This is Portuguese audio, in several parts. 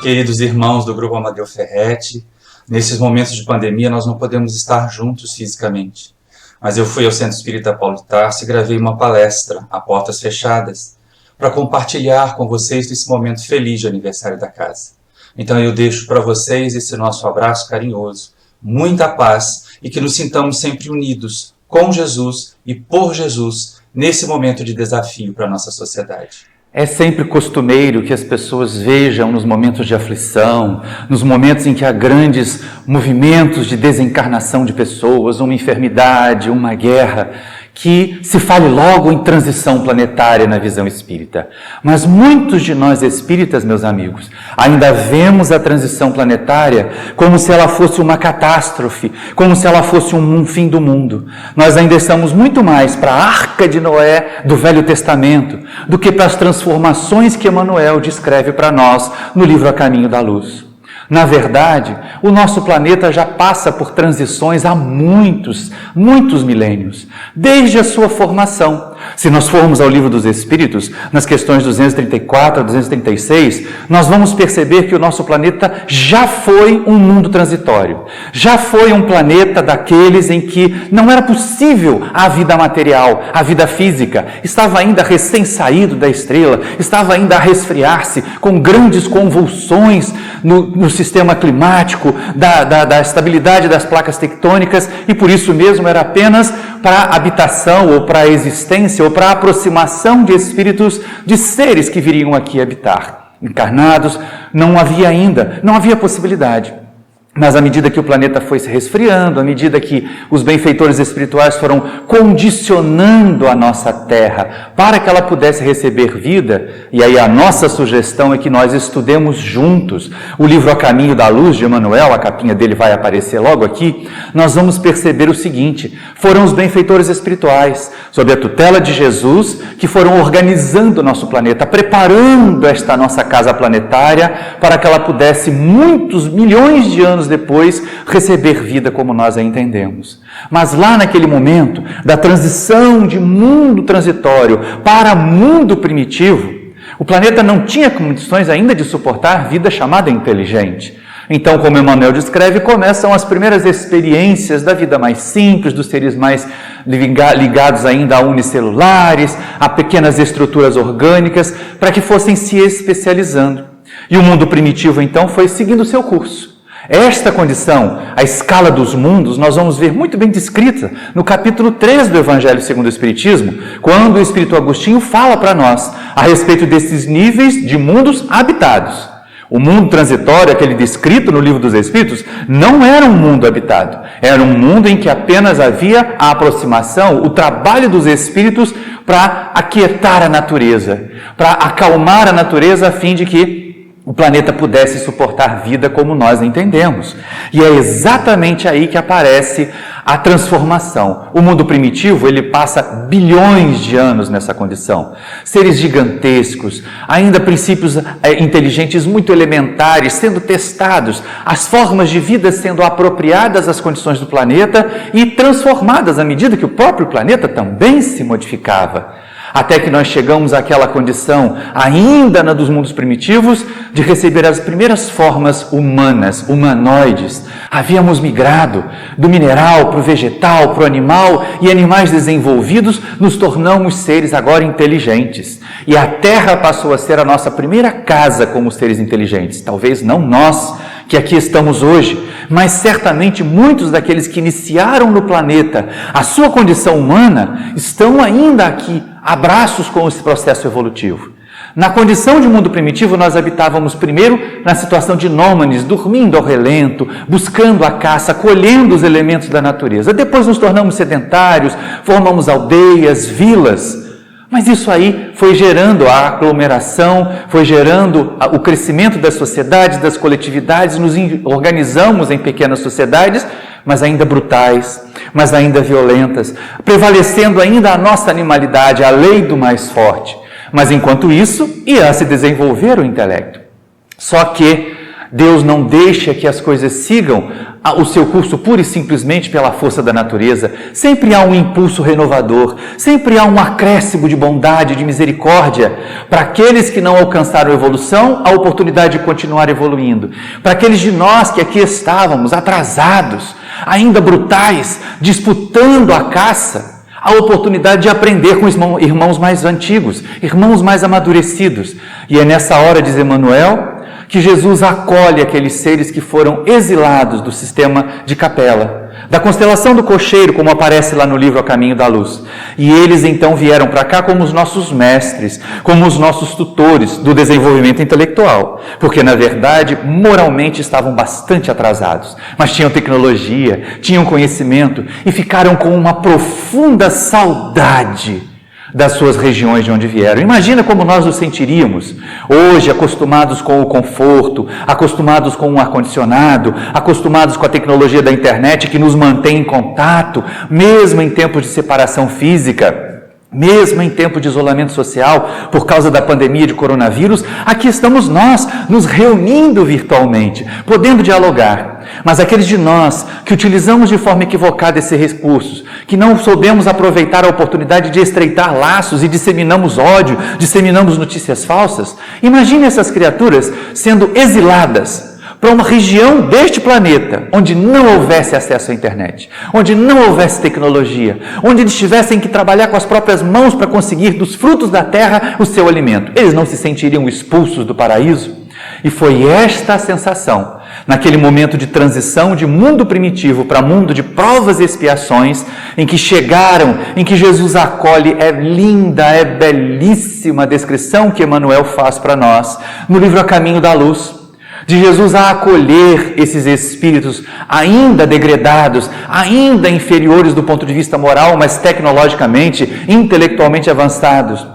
queridos irmãos do Grupo Amadeu Ferretti. Nesses momentos de pandemia, nós não podemos estar juntos fisicamente. Mas eu fui ao Centro Espírita Paulo de Tarso e gravei uma palestra, a portas fechadas, para compartilhar com vocês nesse momento feliz de aniversário da casa. Então eu deixo para vocês esse nosso abraço carinhoso, muita paz e que nos sintamos sempre unidos com Jesus e por Jesus nesse momento de desafio para a nossa sociedade. É sempre costumeiro que as pessoas vejam nos momentos de aflição, nos momentos em que há grandes movimentos de desencarnação de pessoas, uma enfermidade, uma guerra, que se fale logo em transição planetária na visão espírita. Mas muitos de nós espíritas, meus amigos, ainda vemos a transição planetária como se ela fosse uma catástrofe, como se ela fosse um fim do mundo. Nós ainda estamos muito mais para a Arca de Noé do Velho Testamento do que para as transformações que Emmanuel descreve para nós no livro A Caminho da Luz. Na verdade, o nosso planeta já passa por transições há muitos milênios, desde a sua formação. Se nós formos ao Livro dos Espíritos, nas questões 234 a 236, nós vamos perceber que o nosso planeta já foi um mundo transitório, já foi um planeta daqueles em que não era possível a vida material, a vida física, estava ainda recém-saído da estrela, estava ainda a resfriar-se com grandes convulsões no sistema climático, da estabilidade das placas tectônicas, e por isso mesmo era apenas para a habitação ou para a existência ou para a aproximação de espíritos, de seres que viriam aqui habitar. Encarnados, não havia possibilidade. Mas à medida que o planeta foi se resfriando, à medida que os benfeitores espirituais foram condicionando a nossa Terra para que ela pudesse receber vida, e aí a nossa sugestão é que nós estudemos juntos o livro A Caminho da Luz, de Emmanuel, a capinha dele vai aparecer logo aqui, nós vamos perceber o seguinte: foram os benfeitores espirituais, sob a tutela de Jesus, que foram organizando o nosso planeta, preparando esta nossa casa planetária para que ela pudesse, muitos milhões de anos depois, receber vida como nós a entendemos. Mas lá naquele momento da transição de mundo transitório para mundo primitivo, o planeta não tinha condições ainda de suportar vida chamada inteligente. Então, como Emmanuel descreve, começam as primeiras experiências da vida mais simples, dos seres mais ligados ainda a unicelulares, a pequenas estruturas orgânicas, para que fossem se especializando. E o mundo primitivo, então, foi seguindo o seu curso. Esta condição, a escala dos mundos, nós vamos ver muito bem descrita no capítulo 3 do Evangelho segundo o Espiritismo, quando o Espírito Agostinho fala para nós a respeito desses níveis de mundos habitados. O mundo transitório, aquele descrito no Livro dos Espíritos, não era um mundo habitado. Era um mundo em que apenas havia a aproximação, o trabalho dos espíritos para aquietar a natureza, para acalmar a natureza a fim de que o planeta pudesse suportar vida como nós entendemos. E é exatamente aí que aparece a transformação. O mundo primitivo, ele passa bilhões de anos nessa condição. Seres gigantescos, ainda princípios inteligentes muito elementares sendo testados, as formas de vida sendo apropriadas às condições do planeta e transformadas à medida que o próprio planeta também se modificava. Até que nós chegamos àquela condição, ainda na dos mundos primitivos, de receber as primeiras formas humanas, humanoides. Havíamos migrado do mineral para o vegetal, para o animal, e animais desenvolvidos nos tornamos seres agora inteligentes. E a Terra passou a ser a nossa primeira casa como seres inteligentes. Talvez não nós, que aqui estamos hoje, mas certamente muitos daqueles que iniciaram no planeta a sua condição humana estão ainda aqui, abraços com esse processo evolutivo. Na condição de mundo primitivo, nós habitávamos primeiro na situação de nômades, dormindo ao relento, buscando a caça, colhendo os elementos da natureza. Depois nos tornamos sedentários, formamos aldeias, vilas. Mas isso aí foi gerando a aglomeração, foi gerando o crescimento das sociedades, das coletividades, nos organizamos em pequenas sociedades, mas ainda brutais, mas ainda violentas, prevalecendo ainda a nossa animalidade, a lei do mais forte. Mas enquanto isso, ia se desenvolver o intelecto. Só que Deus não deixa que as coisas sigam o seu curso pura e simplesmente pela força da natureza. Sempre há um impulso renovador, sempre há um acréscimo de bondade, de misericórdia, para aqueles que não alcançaram evolução, a oportunidade de continuar evoluindo. Para aqueles de nós que aqui estávamos atrasados, ainda brutais, disputando a caça, a oportunidade de aprender com irmãos mais antigos, irmãos mais amadurecidos. E é nessa hora, diz Emmanuel, que Jesus acolhe aqueles seres que foram exilados do sistema de capela, da constelação do cocheiro, como aparece lá no livro A Caminho da Luz. E eles então vieram para cá como os nossos mestres, como os nossos tutores do desenvolvimento intelectual, porque na verdade, moralmente estavam bastante atrasados, mas tinham tecnologia, tinham conhecimento e ficaram com uma profunda saudade das suas regiões de onde vieram. Imagina como nós nos sentiríamos hoje, acostumados com o conforto, acostumados com o ar-condicionado, acostumados com a tecnologia da internet que nos mantém em contato, mesmo em tempos de separação física, mesmo em tempo de isolamento social por causa da pandemia de coronavírus. Aqui estamos nós, nos reunindo virtualmente, podendo dialogar. Mas aqueles de nós que utilizamos de forma equivocada esses recursos, que não soubemos aproveitar a oportunidade de estreitar laços e disseminamos ódio, disseminamos notícias falsas, imagine essas criaturas sendo exiladas para uma região deste planeta onde não houvesse acesso à internet, onde não houvesse tecnologia, onde eles tivessem que trabalhar com as próprias mãos para conseguir dos frutos da terra o seu alimento. Eles não se sentiriam expulsos do paraíso? E foi esta a sensação, naquele momento de transição de mundo primitivo para mundo de provas e expiações, em que chegaram, em que Jesus acolhe. É linda, é belíssima a descrição que Emmanuel faz para nós no livro A Caminho da Luz, de Jesus a acolher esses espíritos ainda degradados, ainda inferiores do ponto de vista moral, mas tecnologicamente, intelectualmente avançados,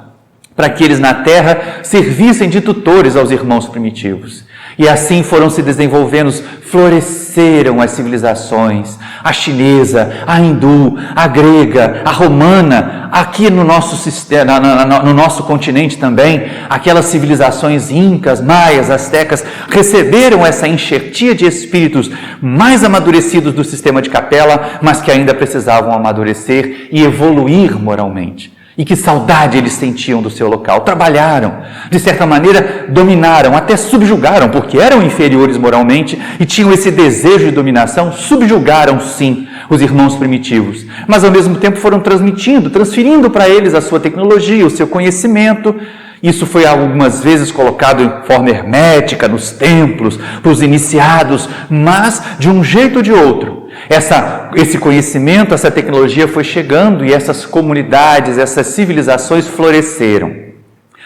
para que eles na Terra servissem de tutores aos irmãos primitivos. E assim foram se desenvolvendo, floresceram as civilizações, a chinesa, a hindu, a grega, a romana, aqui no nosso sistema, no nosso continente também, aquelas civilizações incas, maias, astecas, receberam essa enxertia de espíritos mais amadurecidos do sistema de capela, mas que ainda precisavam amadurecer e evoluir moralmente. E que saudade eles sentiam do seu local. Trabalharam, de certa maneira dominaram, até subjugaram, porque eram inferiores moralmente e tinham esse desejo de dominação. Subjugaram sim os irmãos primitivos, mas ao mesmo tempo foram transferindo para eles a sua tecnologia, o seu conhecimento. Isso foi algumas vezes colocado em forma hermética nos templos, para os iniciados, mas de um jeito ou de outro, esse conhecimento, essa tecnologia foi chegando e essas comunidades, essas civilizações floresceram.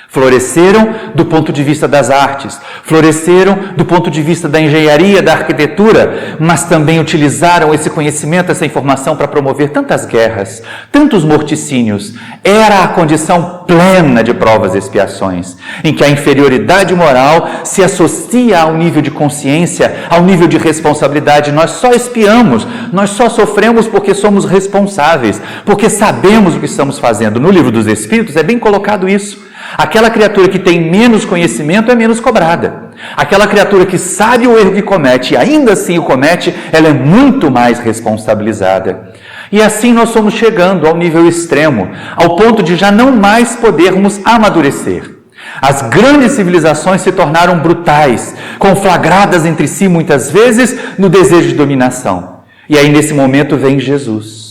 Floresceram do ponto de vista das artes, floresceram do ponto de vista da engenharia, da arquitetura, mas também utilizaram esse conhecimento, essa informação para promover tantas guerras, tantos morticínios. Era a condição plena de provas e expiações, em que a inferioridade moral se associa ao nível de consciência, ao nível de responsabilidade. Nós só expiamos, nós só sofremos porque somos responsáveis, porque sabemos o que estamos fazendo. No Livro dos Espíritos é bem colocado isso. Aquela criatura que tem menos conhecimento é menos cobrada. Aquela criatura que sabe o erro que comete e ainda assim o comete, ela é muito mais responsabilizada. E assim nós somos chegando ao nível extremo, ao ponto de já não mais podermos amadurecer. As grandes civilizações se tornaram brutais, conflagradas entre si muitas vezes no desejo de dominação. E aí nesse momento vem Jesus,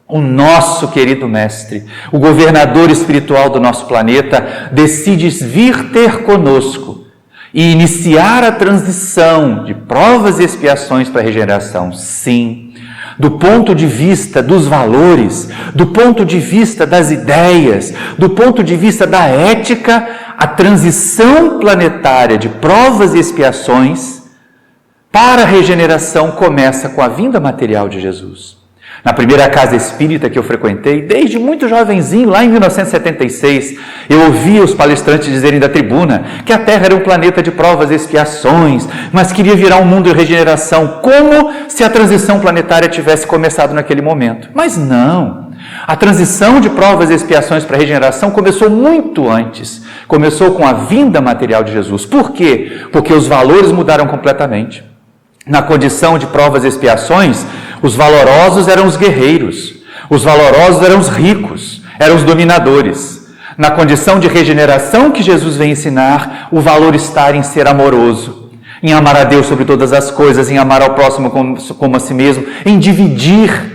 o nosso querido mestre, o governador espiritual do nosso planeta, decide vir ter conosco e iniciar a transição de provas e expiações para a regeneração. Sim, do ponto de vista dos valores, do ponto de vista das ideias, do ponto de vista da ética, a transição planetária de provas e expiações para a regeneração começa com a vinda material de Jesus. Na primeira casa espírita que eu frequentei, desde muito jovenzinho, lá em 1976, eu ouvia os palestrantes dizerem da tribuna que a Terra era um planeta de provas e expiações, mas queria virar um mundo de regeneração, como se a transição planetária tivesse começado naquele momento. Mas não, A transição de provas e expiações para a regeneração começou muito antes. Começou com a vinda material de Jesus. Por quê? Porque os valores mudaram completamente. Na condição de provas e expiações, os valorosos eram os guerreiros, os valorosos eram os ricos, eram os dominadores. Na condição de regeneração que Jesus vem ensinar, o valor está em ser amoroso, em amar a Deus sobre todas as coisas, em amar ao próximo como a si mesmo, em dividir,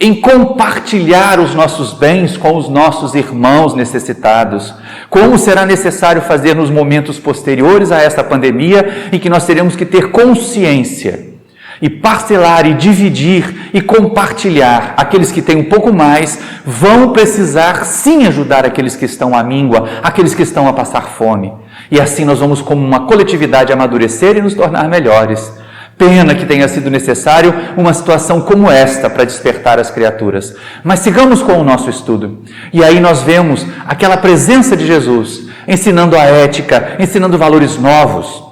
em compartilhar os nossos bens com os nossos irmãos necessitados, como será necessário fazer nos momentos posteriores a esta pandemia, em que nós teremos que ter consciência e parcelar e dividir e compartilhar. Aqueles que têm um pouco mais vão precisar sim ajudar aqueles que estão à míngua, aqueles que estão a passar fome. E assim nós vamos, como uma coletividade, amadurecer e nos tornar melhores. Pena que tenha sido necessário uma situação como esta para despertar as criaturas. Mas sigamos com o nosso estudo. E aí nós vemos aquela presença de Jesus, ensinando a ética, ensinando valores novos.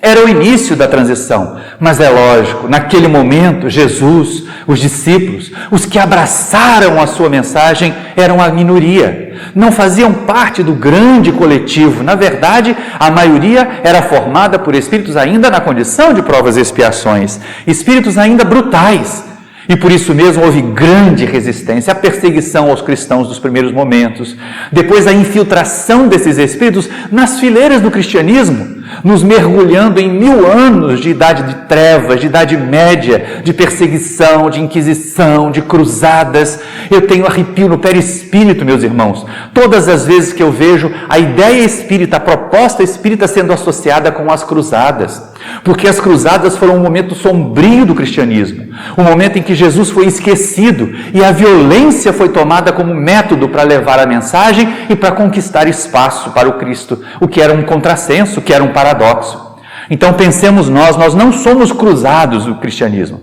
Era o início da transição, mas é lógico, naquele momento, Jesus, os discípulos, os que abraçaram a sua mensagem, eram a minoria. Não faziam parte do grande coletivo. Na verdade, a maioria era formada por espíritos ainda na condição de provas e expiações, espíritos ainda brutais. E por isso mesmo houve grande resistência, a perseguição aos cristãos dos primeiros momentos, depois a infiltração desses espíritos nas fileiras do cristianismo, nos mergulhando em 1000 anos de idade de trevas, de idade média, de perseguição, de inquisição, de cruzadas. Eu tenho arrepio no perispírito, meus irmãos, todas as vezes que eu vejo a ideia espírita, a proposta espírita sendo associada com as cruzadas, porque as cruzadas foram um momento sombrio do cristianismo, um momento em que Jesus foi esquecido e a violência foi tomada como método para levar a mensagem e para conquistar espaço para o Cristo, o que era um contrassenso, o que era um paradoxo. Então pensemos nós não somos cruzados do cristianismo,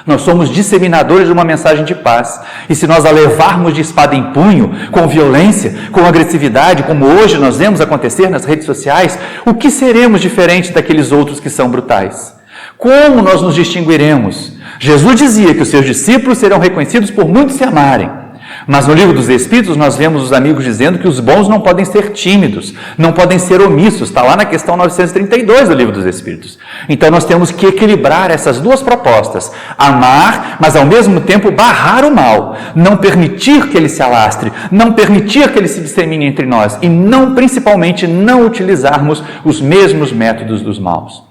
nós somos disseminadores de uma mensagem de paz. E se nós a levarmos de espada em punho, com violência, com agressividade, como hoje nós vemos acontecer nas redes sociais, o que seremos diferente daqueles outros que são brutais? Como nós nos distinguiremos? Jesus dizia que os seus discípulos serão reconhecidos por muitos se amarem. Mas no livro dos Espíritos nós vemos os amigos dizendo que os bons não podem ser tímidos, não podem ser omissos. Está lá na questão 932 do livro dos Espíritos. Então nós temos que equilibrar essas duas propostas. Amar, mas ao mesmo tempo barrar o mal. Não permitir que ele se alastre, não permitir que ele se dissemine entre nós. E principalmente não utilizarmos os mesmos métodos dos maus.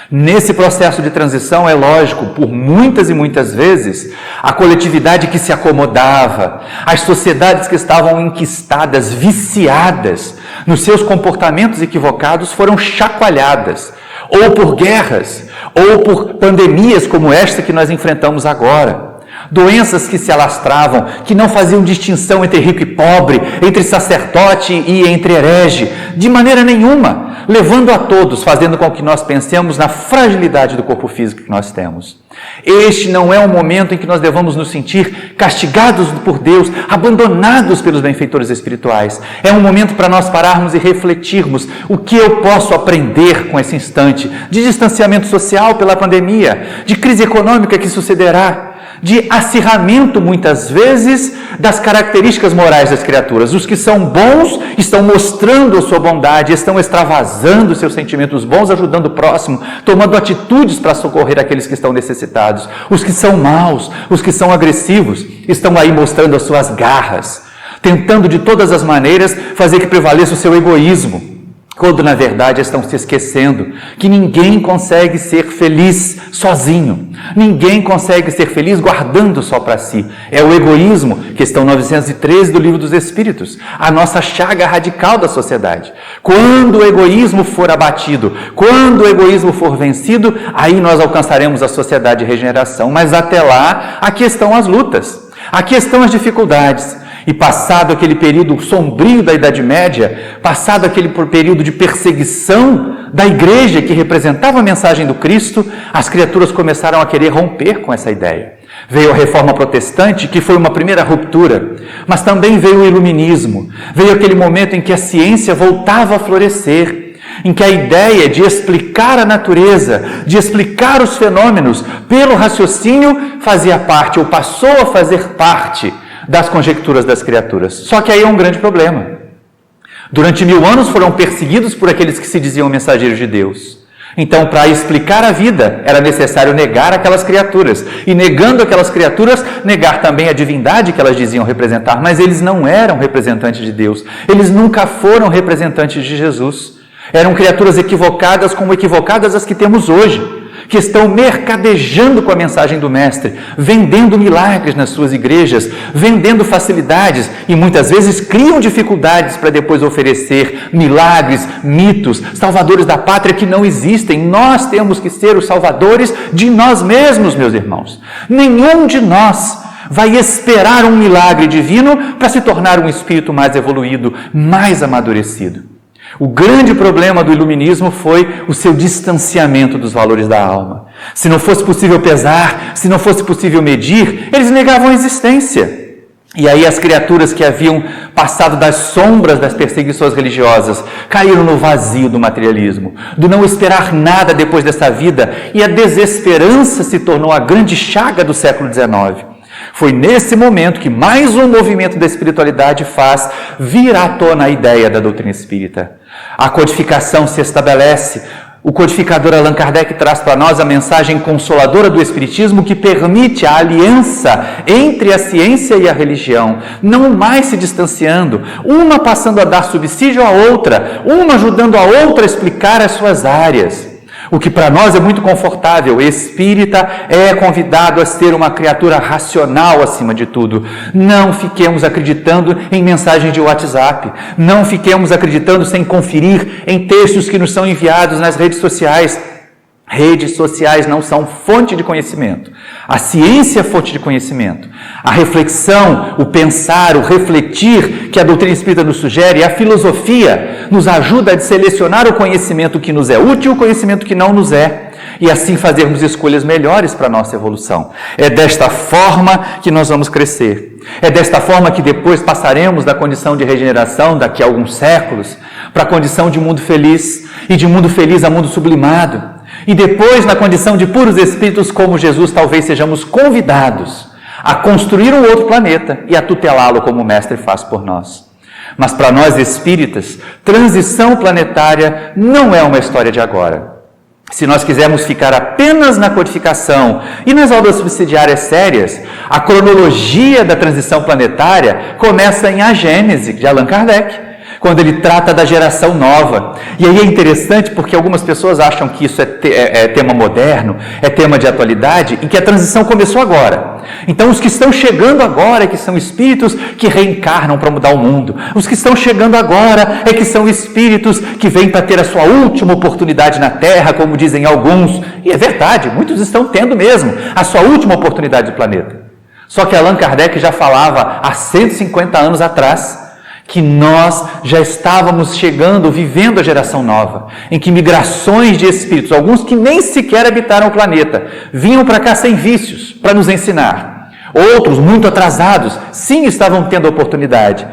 Nesse processo de transição, é lógico, por muitas e muitas vezes, a coletividade que se acomodava, as sociedades que estavam enquistadas, viciadas nos seus comportamentos equivocados, foram chacoalhadas, ou por guerras, ou por pandemias como esta que nós enfrentamos agora. Doenças que se alastravam, que não faziam distinção entre rico e pobre, entre sacerdote e entre herege, de maneira nenhuma, levando a todos, fazendo com que nós pensemos na fragilidade do corpo físico que nós temos. Este não é um momento em que nós devamos nos sentir castigados por Deus, abandonados pelos benfeitores espirituais. É um momento para nós pararmos e refletirmos o que eu posso aprender com esse instante de distanciamento social pela pandemia, de crise econômica que sucederá, de acirramento, muitas vezes, das características morais das criaturas. Os que são bons estão mostrando a sua bondade, estão extravasando os seus sentimentos bons, ajudando o próximo, tomando atitudes para socorrer aqueles que estão necessitados. Os que são maus, os que são agressivos, estão aí mostrando as suas garras, tentando de todas as maneiras fazer que prevaleça o seu egoísmo, quando na verdade estão se esquecendo que ninguém consegue ser feliz sozinho, ninguém consegue ser feliz guardando só para si. É o egoísmo, questão 913 do Livro dos Espíritos, a nossa chaga radical da sociedade. Quando o egoísmo for abatido, quando o egoísmo for vencido, aí nós alcançaremos a sociedade de regeneração. Mas até lá, aqui estão as lutas, aqui estão as dificuldades. E passado aquele período sombrio da Idade Média, passado aquele período de perseguição da igreja que representava a mensagem do Cristo, as criaturas começaram a querer romper com essa ideia. Veio a Reforma Protestante, que foi uma primeira ruptura, mas também veio o Iluminismo, veio aquele momento em que a ciência voltava a florescer, em que a ideia de explicar a natureza, de explicar os fenômenos pelo raciocínio fazia parte, ou passou a fazer parte, das conjecturas das criaturas. Só que aí é um grande problema. Durante 1000 anos foram perseguidos por aqueles que se diziam mensageiros de Deus. Então, para explicar a vida, era necessário negar aquelas criaturas. E negando aquelas criaturas, negar também a divindade que elas diziam representar. Mas eles não eram representantes de Deus. Eles nunca foram representantes de Jesus. Eram criaturas equivocadas como equivocadas as que temos hoje, que estão mercadejando com a mensagem do Mestre, vendendo milagres nas suas igrejas, vendendo facilidades e muitas vezes criam dificuldades para depois oferecer milagres, mitos, salvadores da pátria que não existem. Nós temos que ser os salvadores de nós mesmos, meus irmãos. Nenhum de nós vai esperar um milagre divino para se tornar um espírito mais evoluído, mais amadurecido. O grande problema do iluminismo foi o seu distanciamento dos valores da alma. Se não fosse possível pesar, se não fosse possível medir, eles negavam a existência. E aí as criaturas que haviam passado das sombras das perseguições religiosas caíram no vazio do materialismo, do não esperar nada depois dessa vida, e a desesperança se tornou a grande chaga do século XIX. Foi nesse momento que mais um movimento da espiritualidade faz vir à tona a ideia da doutrina espírita. A codificação se estabelece. O codificador Allan Kardec traz para nós a mensagem consoladora do Espiritismo que permite a aliança entre a ciência e a religião, não mais se distanciando, uma passando a dar subsídio à outra, uma ajudando a outra a explicar as suas áreas. O que para nós é muito confortável. O espírita é convidado a ser uma criatura racional acima de tudo. Não fiquemos acreditando em mensagens de WhatsApp. Não fiquemos acreditando sem conferir em textos que nos são enviados nas redes sociais. Redes sociais não são fonte de conhecimento. A ciência é fonte de conhecimento. A reflexão, o pensar, o refletir que a doutrina espírita nos sugere, a filosofia nos ajuda a selecionar o conhecimento que nos é útil e o conhecimento que não nos é. E assim fazermos escolhas melhores para a nossa evolução. É desta forma que nós vamos crescer. É desta forma que depois passaremos da condição de regeneração, daqui a alguns séculos, para a condição de mundo feliz, e de mundo feliz a mundo sublimado. E depois, na condição de puros espíritos como Jesus, talvez sejamos convidados a construir um outro planeta e a tutelá-lo como o Mestre faz por nós. Mas para nós espíritas, transição planetária não é uma história de agora. Se nós quisermos ficar apenas na codificação e nas aulas subsidiárias sérias, a cronologia da transição planetária começa em A Gênese, de Allan Kardec, quando ele trata da geração nova. E aí é interessante porque algumas pessoas acham que isso é tema moderno, é tema de atualidade, e que a transição começou agora. Então os que estão chegando agora é que são espíritos que reencarnam para mudar o mundo. Os que estão chegando agora é que são espíritos que vêm para ter a sua última oportunidade na Terra, como dizem alguns. E é verdade, muitos estão tendo mesmo a sua última oportunidade do planeta. Só que Allan Kardec já falava há 150 anos atrás que nós já estávamos chegando, vivendo a geração nova, em que migrações de espíritos, alguns que nem sequer habitaram o planeta, vinham para cá sem vícios, para nos ensinar. Outros, muito atrasados, sim, estavam tendo a oportunidade.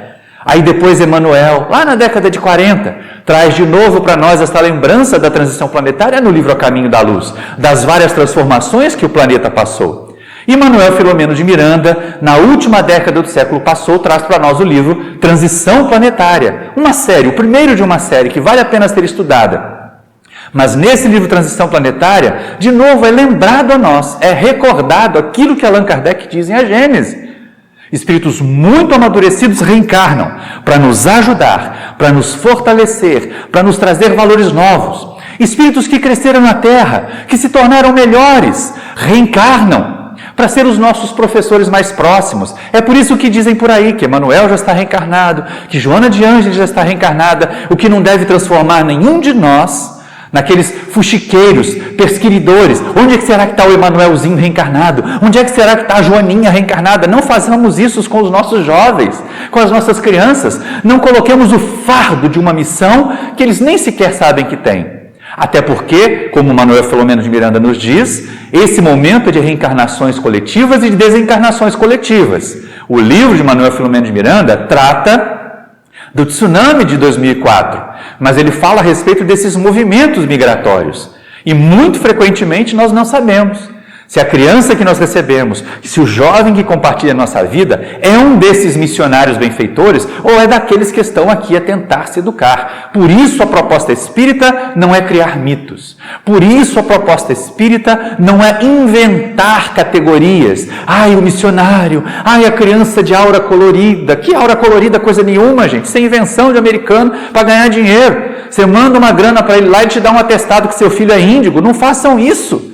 Aí depois Emmanuel, lá na década de 40, traz de novo para nós essa lembrança da transição planetária no livro A Caminho da Luz, das várias transformações que o planeta passou. E Manuel Filomeno de Miranda, na última década do século passou, traz para nós o livro Transição Planetária, uma série, o primeiro de uma série que vale a pena ser estudada. Mas nesse livro Transição Planetária, de novo é lembrado a nós, é recordado aquilo que Allan Kardec diz em A Gênese. Espíritos muito amadurecidos reencarnam para nos ajudar, para nos fortalecer, para nos trazer valores novos. Espíritos que cresceram na Terra, que se tornaram melhores, reencarnam para ser os nossos professores mais próximos. É por isso que dizem por aí que Emmanuel já está reencarnado, que Joana de Ângeles já está reencarnada, o que não deve transformar nenhum de nós naqueles fuxiqueiros, perseguidores. Onde é que será que está o Emanuelzinho reencarnado? Onde é que será que está a Joaninha reencarnada? Não façamos isso com os nossos jovens, com as nossas crianças. Não coloquemos o fardo de uma missão que eles nem sequer sabem que têm. Até porque, como Manuel Filomeno de Miranda nos diz, esse momento é de reencarnações coletivas e de desencarnações coletivas. O livro de Manuel Filomeno de Miranda trata do tsunami de 2004, mas ele fala a respeito desses movimentos migratórios. E muito frequentemente nós não sabemos Se a criança que nós recebemos, se o jovem que compartilha a nossa vida é um desses missionários benfeitores ou é daqueles que estão aqui a tentar se educar. Por isso a proposta espírita não é criar mitos. Por isso a proposta espírita não é inventar categorias. Ai, o missionário, ai, a criança de aura colorida. Que aura colorida? Coisa nenhuma, gente. Isso é invenção de americano para ganhar dinheiro. Você manda uma grana para ele lá e te dá um atestado que seu filho é índigo. Não façam isso.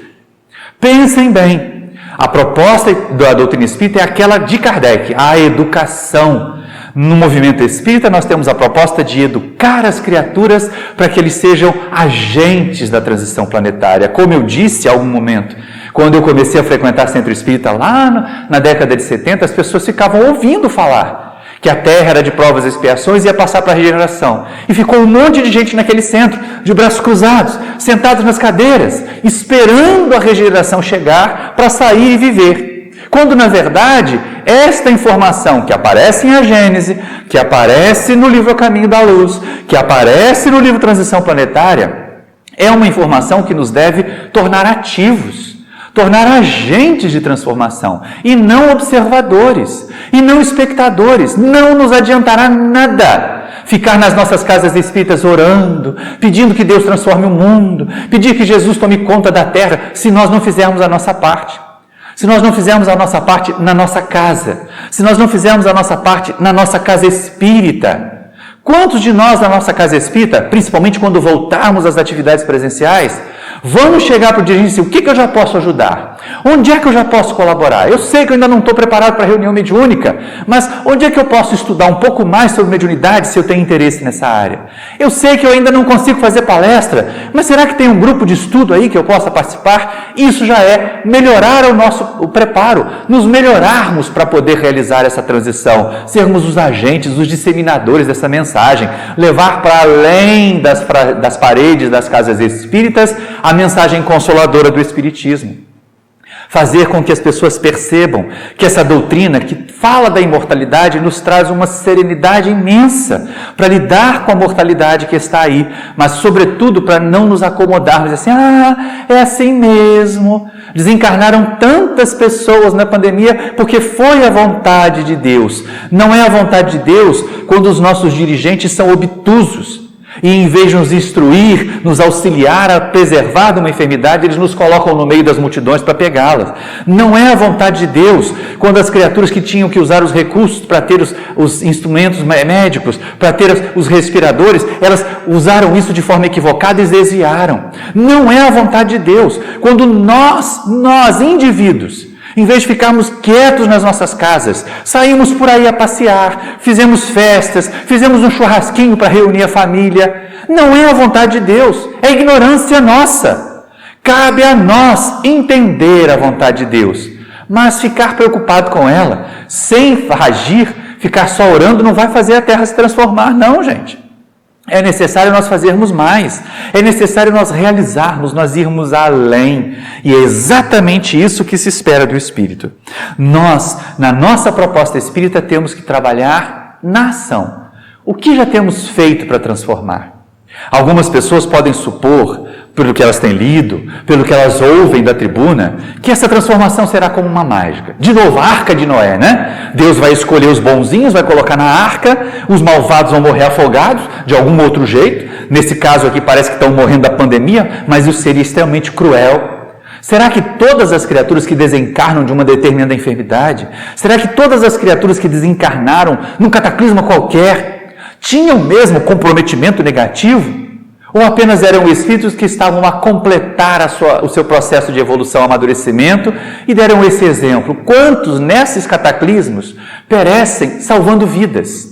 Pensem bem, a proposta da doutrina espírita é aquela de Kardec, a educação. No movimento espírita nós temos a proposta de educar as criaturas para que eles sejam agentes da transição planetária. Como eu disse há algum momento, quando eu comecei a frequentar centro espírita lá na década de 70, as pessoas ficavam ouvindo falar que a Terra era de provas e expiações e ia passar para a regeneração. E ficou um monte de gente naquele centro, de braços cruzados, sentados nas cadeiras, esperando a regeneração chegar para sair e viver. Quando, na verdade, esta informação que aparece em A Gênese, que aparece no livro A Caminho da Luz, que aparece no livro Transição Planetária, é uma informação que nos deve tornar ativos, tornar agentes de transformação e não observadores, e não espectadores. Não nos adiantará nada ficar nas nossas casas espíritas orando, pedindo que Deus transforme o mundo, pedir que Jesus tome conta da terra, se nós não fizermos a nossa parte. Se nós não fizermos a nossa parte na nossa casa, se nós não fizermos a nossa parte na nossa casa espírita. Quantos de nós na nossa casa espírita, principalmente quando voltarmos às atividades presenciais, vamos chegar para o dirigente e dizer, o que eu já posso ajudar? Onde é que eu já posso colaborar? Eu sei que eu ainda não estou preparado para a reunião mediúnica, mas onde é que eu posso estudar um pouco mais sobre mediunidade se eu tenho interesse nessa área? Eu sei que eu ainda não consigo fazer palestra, mas será que tem um grupo de estudo aí que eu possa participar? Isso já é melhorar o preparo, nos melhorarmos para poder realizar essa transição, sermos os agentes, os disseminadores dessa mensagem, levar para além das paredes das casas espíritas a mensagem consoladora do Espiritismo. Fazer com que as pessoas percebam que essa doutrina que fala da imortalidade nos traz uma serenidade imensa para lidar com a mortalidade que está aí, mas sobretudo para não nos acomodarmos assim, é assim mesmo. Desencarnaram tantas pessoas na pandemia porque foi a vontade de Deus. Não é a vontade de Deus quando os nossos dirigentes são obtusos. E em vez de nos instruir, nos auxiliar a preservar de uma enfermidade, eles nos colocam no meio das multidões para pegá-las. Não é a vontade de Deus quando as criaturas que tinham que usar os recursos para ter os instrumentos médicos, para ter os respiradores, elas usaram isso de forma equivocada e desviaram. Não é a vontade de Deus quando nós indivíduos, em vez de ficarmos quietos nas nossas casas, saímos por aí a passear, fizemos festas, fizemos um churrasquinho para reunir a família. Não é a vontade de Deus, é ignorância nossa. Cabe a nós entender a vontade de Deus, mas ficar preocupado com ela, sem agir, ficar só orando, não vai fazer a terra se transformar, não, gente. É necessário nós fazermos mais, é necessário nós realizarmos, nós irmos além. E é exatamente isso que se espera do Espírito. Nós, na nossa proposta espírita, temos que trabalhar na ação. O que já temos feito para transformar? Algumas pessoas podem supor, pelo que elas têm lido, pelo que elas ouvem da tribuna, que essa transformação será como uma mágica. De novo, a arca de Noé, né? Deus vai escolher os bonzinhos, vai colocar na arca, os malvados vão morrer afogados de algum outro jeito. Nesse caso aqui parece que estão morrendo da pandemia, mas isso seria extremamente cruel. Será que todas as criaturas que desencarnam de uma determinada enfermidade, será que todas as criaturas que desencarnaram num cataclisma qualquer, tinham mesmo comprometimento negativo? Ou apenas eram espíritos que estavam a completar o seu processo de evolução, amadurecimento, e deram esse exemplo? Quantos nesses cataclismos perecem salvando vidas?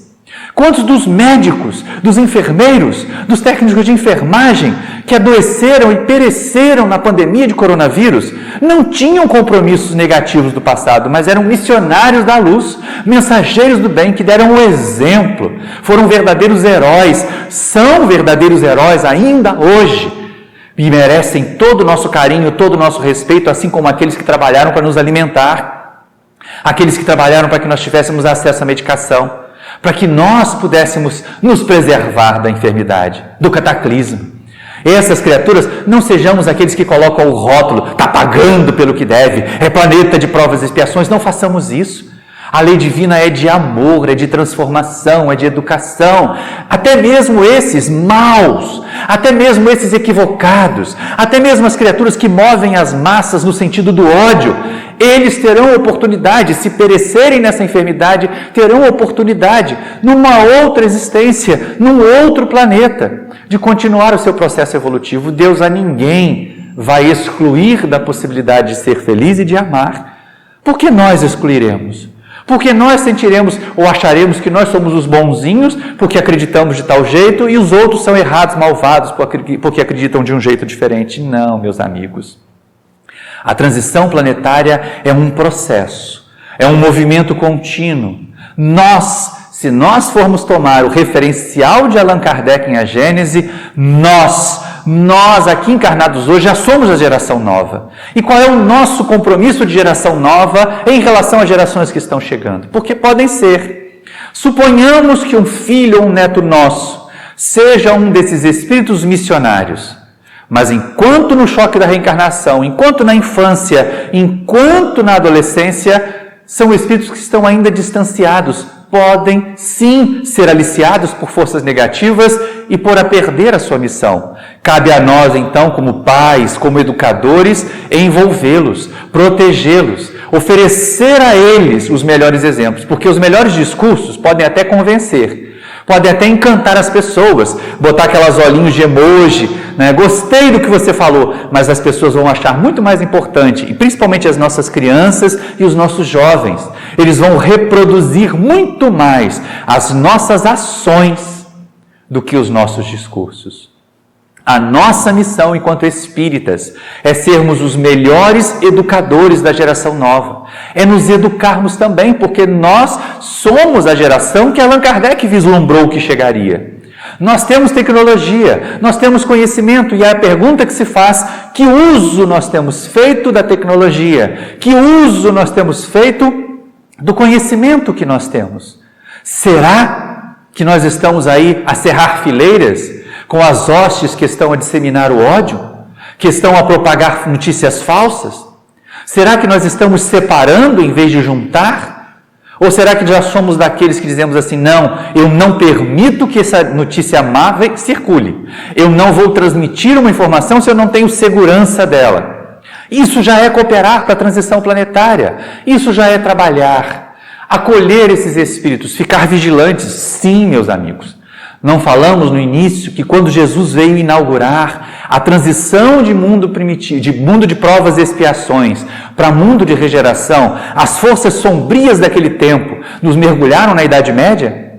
Quantos dos médicos, dos enfermeiros, dos técnicos de enfermagem que adoeceram e pereceram na pandemia de coronavírus não tinham compromissos negativos do passado, mas eram missionários da luz, mensageiros do bem que deram o exemplo, foram verdadeiros heróis, são verdadeiros heróis ainda hoje e merecem todo o nosso carinho, todo o nosso respeito, assim como aqueles que trabalharam para nos alimentar, aqueles que trabalharam para que nós tivéssemos acesso à medicação, para que nós pudéssemos nos preservar da enfermidade, do cataclismo. Essas criaturas, não sejamos aqueles que colocam o rótulo, está pagando pelo que deve, é planeta de provas e expiações, não façamos isso. A lei divina é de amor, é de transformação, é de educação. Até mesmo esses maus, até mesmo esses equivocados, até mesmo as criaturas que movem as massas no sentido do ódio, eles terão oportunidade, se perecerem nessa enfermidade, terão oportunidade, numa outra existência, num outro planeta, de continuar o seu processo evolutivo. Deus a ninguém vai excluir da possibilidade de ser feliz e de amar. Por que nós excluiremos? Porque nós sentiremos ou acharemos que nós somos os bonzinhos porque acreditamos de tal jeito e os outros são errados, malvados porque acreditam de um jeito diferente. Não, meus amigos. A transição planetária é um processo, é um movimento contínuo. Se nós formos tomar o referencial de Allan Kardec em A Gênese, nós aqui encarnados hoje já somos a geração nova. E qual é o nosso compromisso de geração nova em relação às gerações que estão chegando? Porque podem ser. Suponhamos que um filho ou um neto nosso seja um desses espíritos missionários. Mas enquanto no choque da reencarnação, enquanto na infância, enquanto na adolescência, são espíritos que estão ainda distanciados, podem sim ser aliciados por forças negativas e por a perder a sua missão. Cabe a nós então, como pais, como educadores, envolvê-los, protegê-los, oferecer a eles os melhores exemplos, porque os melhores discursos podem até convencer, podem até encantar as pessoas, botar aquelas olhinhos de emoji, né? Gostei do que você falou, mas as pessoas vão achar muito mais importante, e principalmente as nossas crianças e os nossos jovens, eles vão reproduzir muito mais as nossas ações do que os nossos discursos. A nossa missão enquanto espíritas é sermos os melhores educadores da geração nova. É nos educarmos também, porque nós somos a geração que Allan Kardec vislumbrou que chegaria. Nós temos tecnologia, nós temos conhecimento, e a pergunta que se faz: que uso nós temos feito da tecnologia? Que uso nós temos feito do conhecimento que nós temos? Será que nós estamos aí a cerrar fileiras com as hostes que estão a disseminar o ódio, que estão a propagar notícias falsas? Será que nós estamos separando em vez de juntar? Ou será que já somos daqueles que dizemos assim: não, eu não permito que essa notícia má circule, eu não vou transmitir uma informação se eu não tenho segurança dela? Isso já é cooperar para a transição planetária, isso já é trabalhar, acolher esses espíritos, ficar vigilantes. Sim, meus amigos. Não falamos no início que quando Jesus veio inaugurar a transição de mundo primitivo, de mundo de provas e expiações para mundo de regeneração, as forças sombrias daquele tempo nos mergulharam na Idade Média?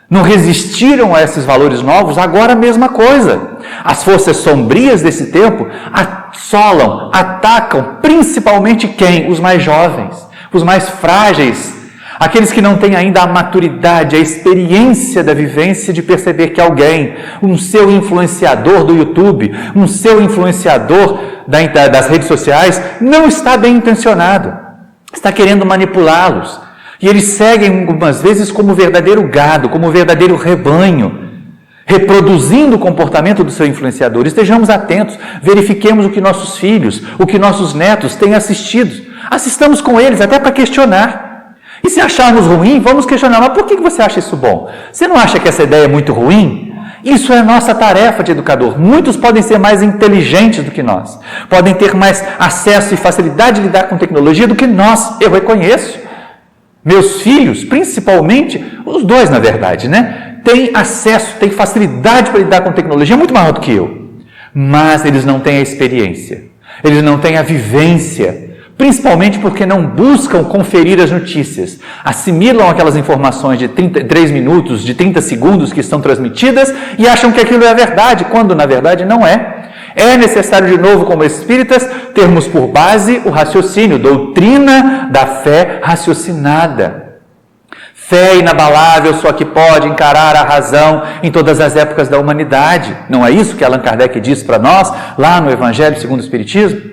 Não resistiram a esses valores novos? Agora a mesma coisa. As forças sombrias desse tempo assolam, atacam principalmente quem? Os mais jovens, os mais frágeis, aqueles que não têm ainda a maturidade, a experiência da vivência de perceber que alguém, um seu influenciador do YouTube, um seu influenciador das redes sociais, não está bem intencionado, está querendo manipulá-los. E eles seguem algumas vezes como verdadeiro gado, como verdadeiro rebanho, reproduzindo o comportamento do seu influenciador. Estejamos atentos, verifiquemos o que nossos filhos, o que nossos netos têm assistido. Assistamos com eles até para questionar. E se acharmos ruim, vamos questionar: mas por que você acha isso bom? Você não acha que essa ideia é muito ruim? Isso é nossa tarefa de educador. Muitos podem ser mais inteligentes do que nós, podem ter mais acesso e facilidade de lidar com tecnologia do que nós, eu reconheço. Meus filhos, principalmente, os dois na verdade, né? Têm acesso, têm facilidade para lidar com tecnologia muito maior do que eu. Mas eles não têm a experiência, eles não têm a vivência, principalmente porque não buscam conferir as notícias, assimilam aquelas informações de 3 minutos, de 30 segundos que estão transmitidas e acham que aquilo é a verdade, quando na verdade não é. É necessário, de novo, como espíritas, termos por base o raciocínio, doutrina da fé raciocinada. Fé inabalável, só que pode encarar a razão em todas as épocas da humanidade. Não é isso que Allan Kardec diz para nós, lá no Evangelho segundo o Espiritismo?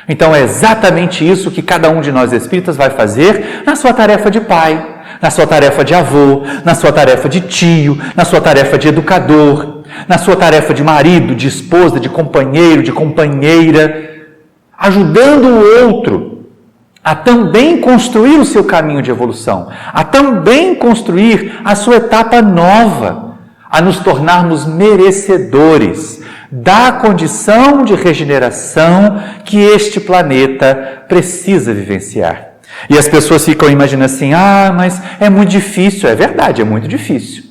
Então é exatamente isso que cada um de nós espíritas vai fazer na sua tarefa de pai, na sua tarefa de avô, na sua tarefa de tio, na sua tarefa de educador. na sua tarefa de marido, de esposa, de companheiro, de companheira, ajudando o outro a também construir o seu caminho de evolução, a também construir a sua etapa nova, a nos tornarmos merecedores da condição de regeneração que este planeta precisa vivenciar. E as pessoas ficam imaginando assim, mas é muito difícil. É verdade, é muito difícil.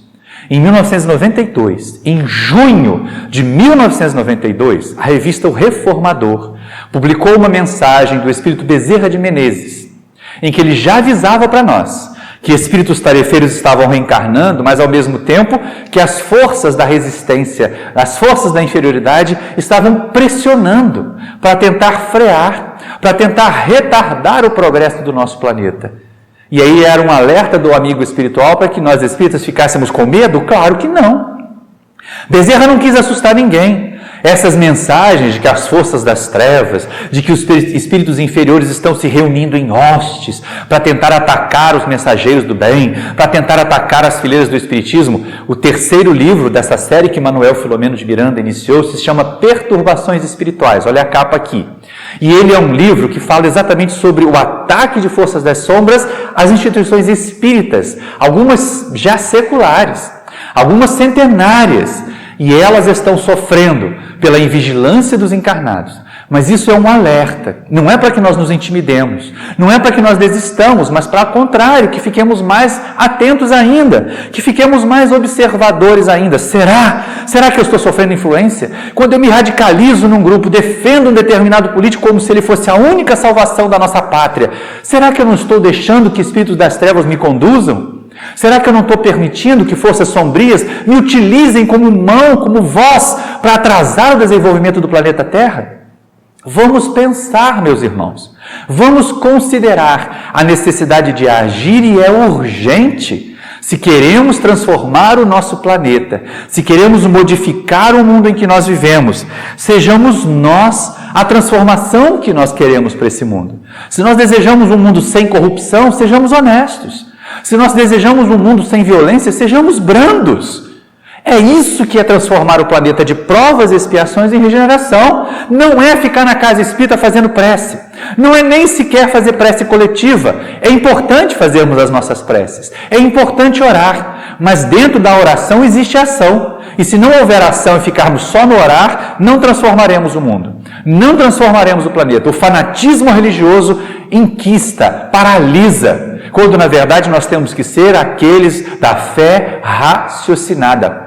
Em 1992, em junho de 1992, a revista O Reformador publicou uma mensagem do espírito Bezerra de Menezes, em que ele já avisava para nós que espíritos tarefeiros estavam reencarnando, mas ao mesmo tempo que as forças da resistência, as forças da inferioridade estavam pressionando para tentar frear, para tentar retardar o progresso do nosso planeta. E aí era um alerta do amigo espiritual para que nós espíritas ficássemos com medo? Claro que não. Bezerra não quis assustar ninguém. Essas mensagens de que as forças das trevas, de que os espíritos inferiores estão se reunindo em hostes para tentar atacar os mensageiros do bem, para tentar atacar as fileiras do espiritismo, o terceiro livro dessa série que Manuel Filomeno de Miranda iniciou se chama Perturbações Espirituais. Olha a capa aqui. E ele é um livro que fala exatamente sobre o ataque de forças das sombras às instituições espíritas, algumas já seculares, algumas centenárias, e elas estão sofrendo pela invigilância dos encarnados. Mas isso é um alerta, não é para que nós nos intimidemos, não é para que nós desistamos, mas para o contrário, que fiquemos mais atentos ainda, que fiquemos mais observadores ainda. Será que eu estou sofrendo influência? Quando eu me radicalizo num grupo, defendo um determinado político como se ele fosse a única salvação da nossa pátria, será que eu não estou deixando que espíritos das trevas me conduzam? Será que eu não estou permitindo que forças sombrias me utilizem como mão, como voz, para atrasar o desenvolvimento do planeta Terra? Vamos pensar, meus irmãos, vamos considerar a necessidade de agir, e é urgente. Se queremos transformar o nosso planeta, se queremos modificar o mundo em que nós vivemos, sejamos nós a transformação que nós queremos para esse mundo. Se nós desejamos um mundo sem corrupção, sejamos honestos. Se nós desejamos um mundo sem violência, sejamos brandos. É isso que é transformar o planeta de provas e expiações em regeneração. Não é ficar na casa espírita fazendo prece. Não é nem sequer fazer prece coletiva. É importante fazermos as nossas preces. É importante orar. Mas dentro da oração existe ação. E se não houver ação e ficarmos só no orar, não transformaremos o mundo. Não transformaremos o planeta. O fanatismo religioso enquista, paralisa. Quando na verdade nós temos que ser aqueles da fé raciocinada.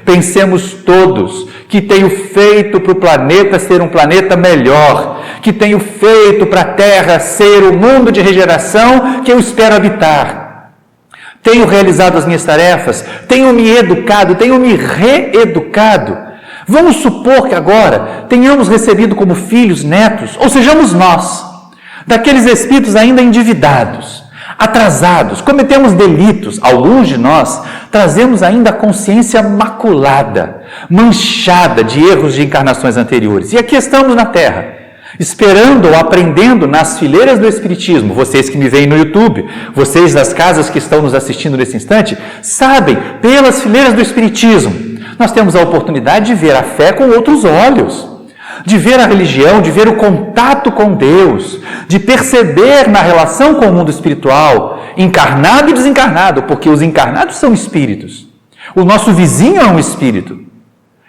Pensemos todos que tenho feito para o planeta ser um planeta melhor, que tenho feito para a Terra ser o mundo de regeneração que eu espero habitar. Tenho realizado as minhas tarefas, tenho me educado, tenho me reeducado. Vamos supor que agora tenhamos recebido como filhos, netos, ou sejamos nós, daqueles espíritos ainda endividados, atrasados, cometemos delitos. Alguns de nós trazemos ainda a consciência maculada, manchada de erros de encarnações anteriores. E aqui estamos na Terra, esperando ou aprendendo nas fileiras do Espiritismo. Vocês que me veem no YouTube, vocês das casas que estão nos assistindo nesse instante, sabem, pelas fileiras do Espiritismo, nós temos a oportunidade de ver a fé com outros olhos, de ver a religião, de ver o contato com Deus, de perceber na relação com o mundo espiritual, encarnado e desencarnado, porque os encarnados são espíritos. O nosso vizinho é um espírito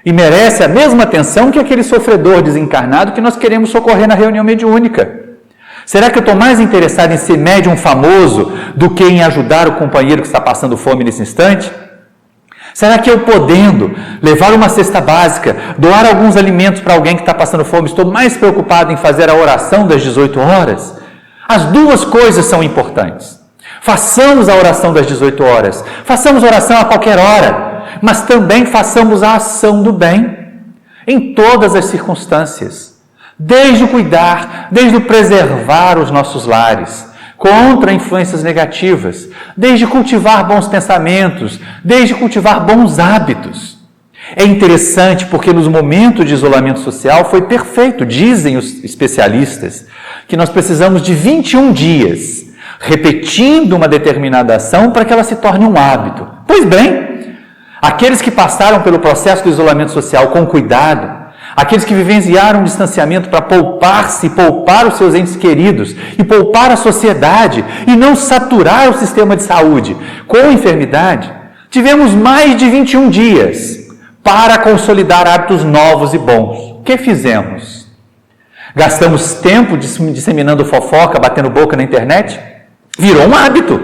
e merece a mesma atenção que aquele sofredor desencarnado que nós queremos socorrer na reunião mediúnica. Será que eu estou mais interessado em ser médium famoso do que em ajudar o companheiro que está passando fome nesse instante? Será que eu, podendo levar uma cesta básica, doar alguns alimentos para alguém que está passando fome, estou mais preocupado em fazer a oração das 18 horas? As duas coisas são importantes. Façamos a oração das 18 horas, façamos oração a qualquer hora, mas também façamos a ação do bem, em todas as circunstâncias, desde o cuidar, desde o preservar os nossos lares, contra influências negativas, desde cultivar bons pensamentos, desde cultivar bons hábitos. É interessante porque nos momentos de isolamento social foi perfeito, dizem os especialistas, que nós precisamos de 21 dias, repetindo uma determinada ação para que ela se torne um hábito. Pois bem, Aqueles que passaram pelo processo do isolamento social com cuidado, aqueles que vivenciaram um distanciamento para poupar-se e poupar os seus entes queridos e poupar a sociedade e não saturar o sistema de saúde com enfermidade, tivemos mais de 21 dias para consolidar hábitos novos e bons. O que fizemos? Gastamos tempo disseminando fofoca, batendo boca na internet? Virou um hábito.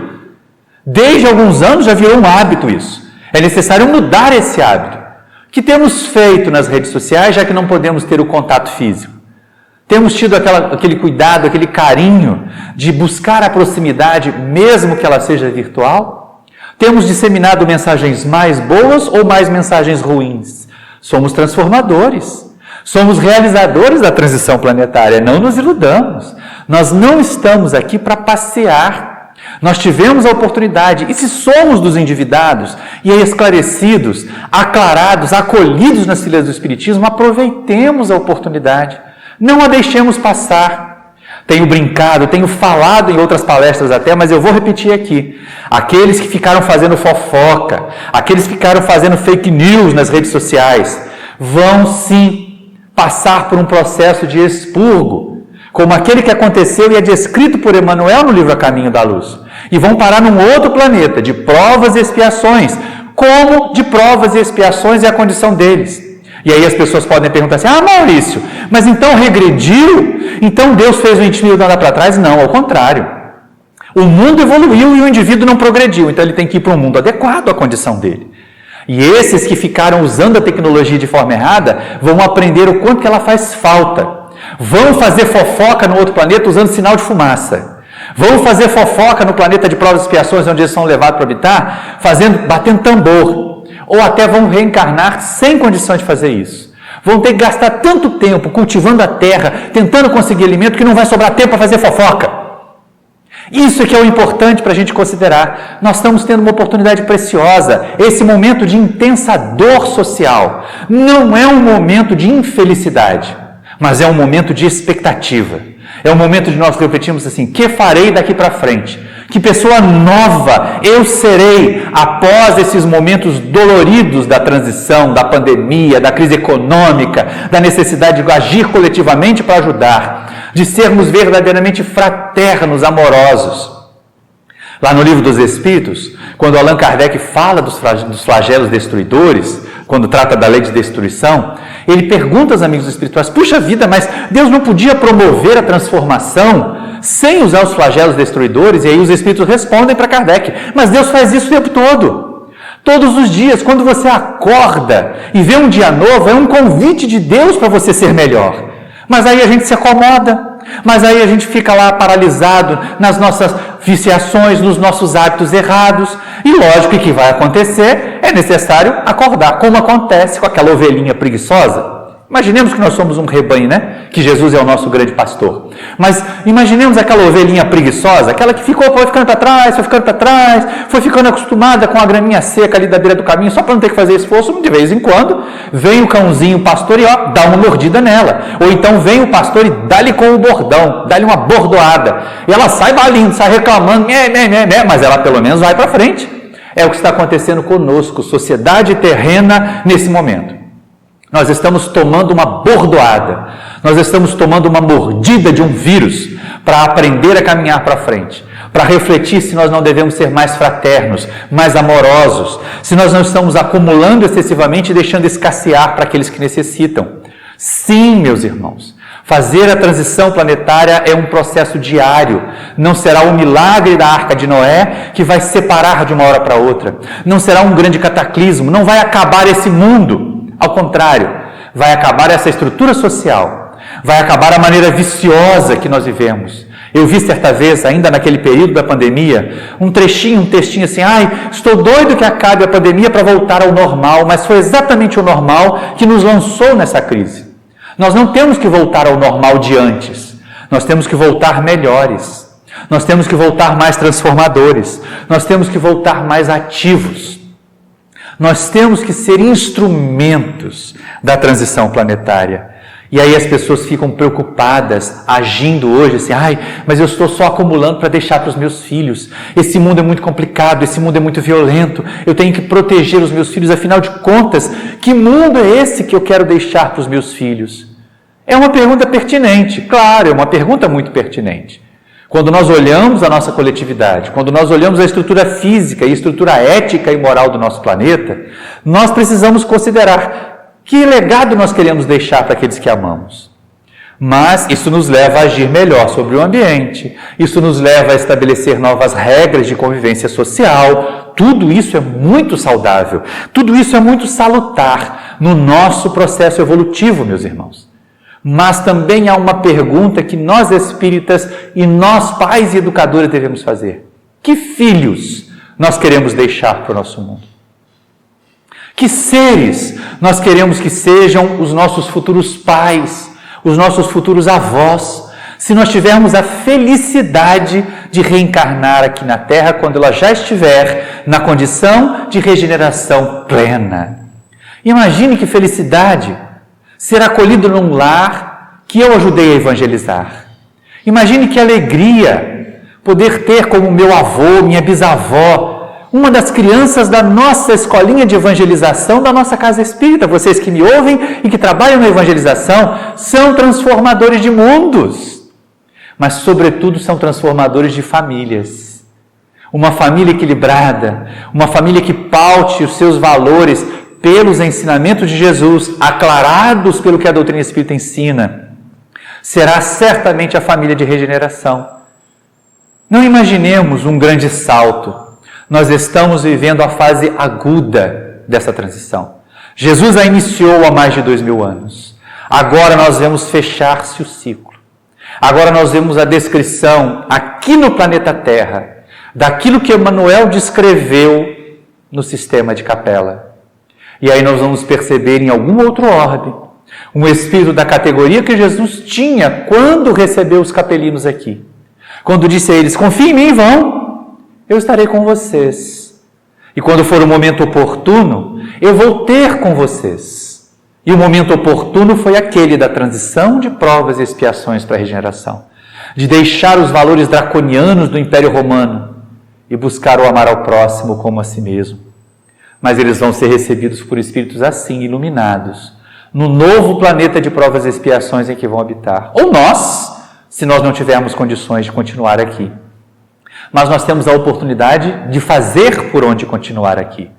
Desde alguns anos já virou um hábito isso. É necessário mudar esse hábito. O que temos feito nas redes sociais, já que não podemos ter o contato físico? Temos tido aquele cuidado, aquele carinho de buscar a proximidade, mesmo que ela seja virtual? Temos disseminado mensagens mais boas ou mais mensagens ruins? Somos transformadores. Somos realizadores da transição planetária, não nos iludamos. Nós não estamos aqui para passear. Nós tivemos a oportunidade, e se somos dos endividados e esclarecidos, aclarados, acolhidos nas fileiras do Espiritismo, aproveitemos a oportunidade. Não a deixemos passar. Tenho brincado, tenho falado em outras palestras até, mas eu vou repetir aqui. Aqueles que ficaram fazendo fofoca, aqueles que ficaram fazendo fake news nas redes sociais, vão sim passar por um processo de expurgo, como aquele que aconteceu e é descrito por Emmanuel no livro A Caminho da Luz. E vão parar num outro planeta, de provas e expiações. Como de provas e expiações é a condição deles? E aí as pessoas podem perguntar assim, Maurício, mas então regrediu? Então Deus fez o indivíduo andar para trás? Não, ao contrário. O mundo evoluiu e o indivíduo não progrediu, então ele tem que ir para um mundo adequado à condição dele. E esses que ficaram usando a tecnologia de forma errada, vão aprender o quanto que ela faz falta. Vão fazer fofoca no outro planeta usando sinal de fumaça. Vão fazer fofoca no planeta de provas e expiações, onde eles são levados para habitar, batendo tambor. Ou até vão reencarnar sem condição de fazer isso. Vão ter que gastar tanto tempo cultivando a terra, tentando conseguir alimento, que não vai sobrar tempo para fazer fofoca. Isso é que é o importante para a gente considerar. Nós estamos tendo uma oportunidade preciosa. Esse momento de intensa dor social não é um momento de infelicidade, mas é um momento de expectativa. É um momento de nós refletirmos assim, que farei daqui para frente? Que pessoa nova eu serei após esses momentos doloridos da transição, da pandemia, da crise econômica, da necessidade de agir coletivamente para ajudar, de sermos verdadeiramente fraternos, amorosos. Lá no Livro dos Espíritos, quando Allan Kardec fala dos flagelos destruidores, quando trata da lei de destruição, ele pergunta aos amigos espirituais, puxa vida, mas Deus não podia promover a transformação sem usar os flagelos destruidores? E aí os espíritos respondem para Kardec, mas Deus faz isso o tempo todo. Todos os dias, quando você acorda e vê um dia novo, é um convite de Deus para você ser melhor. Mas aí a gente se acomoda, mas aí a gente fica lá paralisado nas nossas viciações, nos nossos hábitos errados. E lógico que o que vai acontecer é necessário acordar, como acontece com aquela ovelhinha preguiçosa. Imaginemos que nós somos um rebanho, né? Que Jesus é o nosso grande pastor. Mas imaginemos aquela ovelhinha preguiçosa, aquela que foi ficando para trás, foi ficando acostumada com a graminha seca ali da beira do caminho, só para não ter que fazer esforço. De vez em quando, vem o cãozinho, o pastor, e dá uma mordida nela. Ou então vem o pastor e dá-lhe com o bordão, dá-lhe uma bordoada. E ela sai balindo, sai reclamando, mas ela pelo menos vai para frente. É o que está acontecendo conosco, sociedade terrena, nesse momento. Nós estamos tomando uma bordoada, nós estamos tomando uma mordida de um vírus para aprender a caminhar para frente, para refletir se nós não devemos ser mais fraternos, mais amorosos, se nós não estamos acumulando excessivamente e deixando escassear para aqueles que necessitam. Sim, meus irmãos, fazer a transição planetária é um processo diário. Não será o milagre da Arca de Noé que vai separar de uma hora para outra. Não será um grande cataclismo, não vai acabar esse mundo. Ao contrário, vai acabar essa estrutura social, vai acabar a maneira viciosa que nós vivemos. Eu vi certa vez, ainda naquele período da pandemia, um textinho assim, estou doido que acabe a pandemia para voltar ao normal, mas foi exatamente o normal que nos lançou nessa crise. Nós não temos que voltar ao normal de antes, nós temos que voltar melhores, nós temos que voltar mais transformadores, nós temos que voltar mais ativos. Nós temos que ser instrumentos da transição planetária. E aí as pessoas ficam preocupadas, agindo hoje assim, mas eu estou só acumulando para deixar para os meus filhos. Esse mundo é muito complicado, esse mundo é muito violento, eu tenho que proteger os meus filhos, afinal de contas, que mundo é esse que eu quero deixar para os meus filhos? É uma pergunta pertinente, claro, é uma pergunta muito pertinente. Quando nós olhamos a nossa coletividade, quando nós olhamos a estrutura física e a estrutura ética e moral do nosso planeta, nós precisamos considerar que legado nós queremos deixar para aqueles que amamos. Mas isso nos leva a agir melhor sobre o ambiente, isso nos leva a estabelecer novas regras de convivência social. Tudo isso é muito saudável, tudo isso é muito salutar no nosso processo evolutivo, meus irmãos. Mas também há uma pergunta que nós espíritas e nós pais e educadores devemos fazer. Que filhos nós queremos deixar para o nosso mundo? Que seres nós queremos que sejam os nossos futuros pais, os nossos futuros avós, se nós tivermos a felicidade de reencarnar aqui na Terra quando ela já estiver na condição de regeneração plena. Imagine que felicidade ser acolhido num lar que eu ajudei a evangelizar. Imagine que alegria poder ter como meu avô, minha bisavó, uma das crianças da nossa escolinha de evangelização, da nossa casa espírita. Vocês que me ouvem e que trabalham na evangelização são transformadores de mundos, mas sobretudo são transformadores de famílias. Uma família equilibrada, uma família que paute os seus valores pelos ensinamentos de Jesus, aclarados pelo que a doutrina espírita ensina, será certamente a família de regeneração. Não imaginemos um grande salto. Nós estamos vivendo a fase aguda dessa transição. Jesus a iniciou há mais de 2000 anos. Agora nós vemos fechar-se o ciclo. Agora nós vemos a descrição aqui no planeta Terra daquilo que Emmanuel descreveu no sistema de Capela. E aí nós vamos perceber em algum outro ordem um espírito da categoria que Jesus tinha quando recebeu os capelinos aqui. Quando disse a eles, confiem em mim, vão. Eu estarei com vocês. E quando for o momento oportuno, eu vou ter com vocês. E o momento oportuno foi aquele da transição de provas e expiações para a regeneração. De deixar os valores draconianos do Império Romano e buscar o amar ao próximo como a si mesmo. Mas eles vão ser recebidos por espíritos assim, iluminados, no novo planeta de provas e expiações em que vão habitar. Ou nós, se nós não tivermos condições de continuar aqui. Mas nós temos a oportunidade de fazer por onde continuar aqui.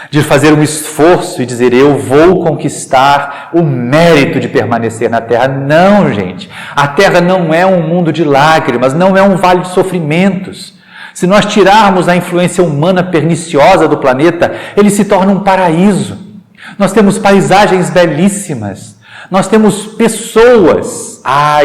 De fazer um esforço e dizer, eu vou conquistar o mérito de permanecer na Terra. Não, gente. A Terra não é um mundo de lágrimas, não é um vale de sofrimentos. Se nós tirarmos a influência humana perniciosa do planeta, ele se torna um paraíso. Nós temos paisagens belíssimas. Nós temos pessoas,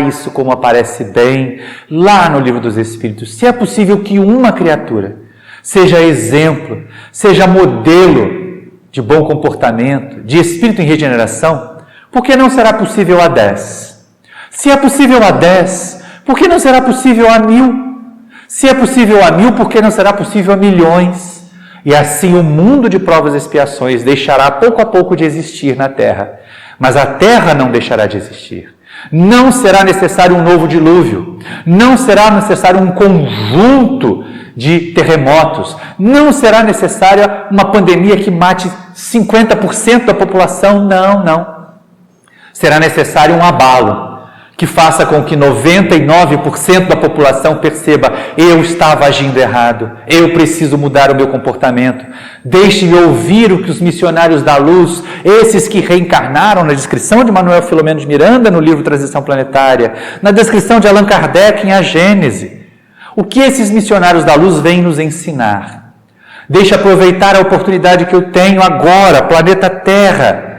isso como aparece bem lá no Livro dos Espíritos. Se é possível que uma criatura seja exemplo, seja modelo de bom comportamento, de espírito em regeneração, por que não será possível a 10? Se é possível a 10, por que não será possível a 1000? Se é possível a 1000, por que não será possível a milhões? E assim o mundo de provas e expiações deixará pouco a pouco de existir na Terra. Mas a Terra não deixará de existir. Não será necessário um novo dilúvio. Não será necessário um conjunto de terremotos. Não será necessária uma pandemia que mate 50% da população. Não. Será necessário um abalo que faça com que 99% da população perceba, eu estava agindo errado, eu preciso mudar o meu comportamento. Deixe-me ouvir o que os missionários da luz, esses que reencarnaram na descrição de Manuel Filomeno de Miranda no livro Transição Planetária, na descrição de Allan Kardec em A Gênese, o que esses missionários da luz vêm nos ensinar. Deixe aproveitar a oportunidade que eu tenho agora, planeta Terra,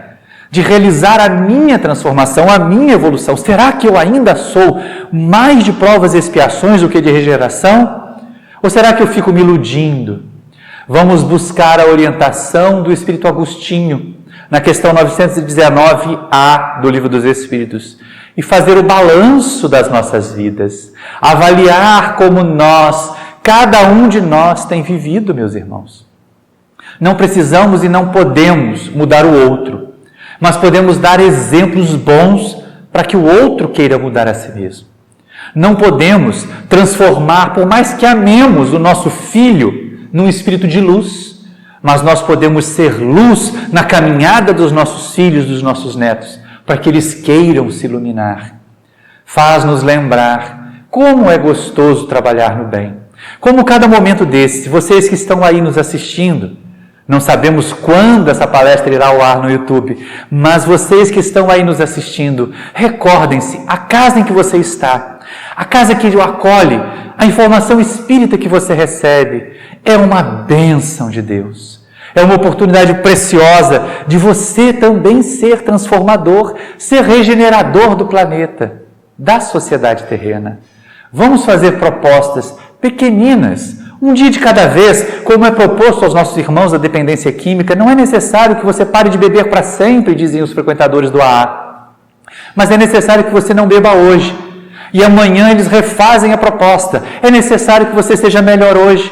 de realizar a minha transformação, a minha evolução. Será que eu ainda sou mais de provas e expiações do que de regeneração? Ou será que eu fico me iludindo? Vamos buscar a orientação do Espírito Agostinho, na questão 919A do Livro dos Espíritos, e fazer o balanço das nossas vidas, avaliar como cada um de nós tem vivido, meus irmãos. Não precisamos e não podemos mudar o outro, mas podemos dar exemplos bons para que o outro queira mudar a si mesmo. Não podemos transformar, por mais que amemos o nosso filho, num espírito de luz, mas nós podemos ser luz na caminhada dos nossos filhos, dos nossos netos, para que eles queiram se iluminar. Faz-nos lembrar como é gostoso trabalhar no bem. Como cada momento desse, vocês que estão aí nos assistindo, não sabemos quando essa palestra irá ao ar no YouTube, mas vocês que estão aí nos assistindo, recordem-se, a casa em que você está, a casa que o acolhe, a informação espírita que você recebe, é uma bênção de Deus. É uma oportunidade preciosa de você também ser transformador, ser regenerador do planeta, da sociedade terrena. Vamos fazer propostas pequeninas, um dia de cada vez, como é proposto aos nossos irmãos da dependência química. Não é necessário que você pare de beber para sempre, dizem os frequentadores do AA. Mas é necessário que você não beba hoje. E amanhã eles refazem a proposta. É necessário que você seja melhor hoje.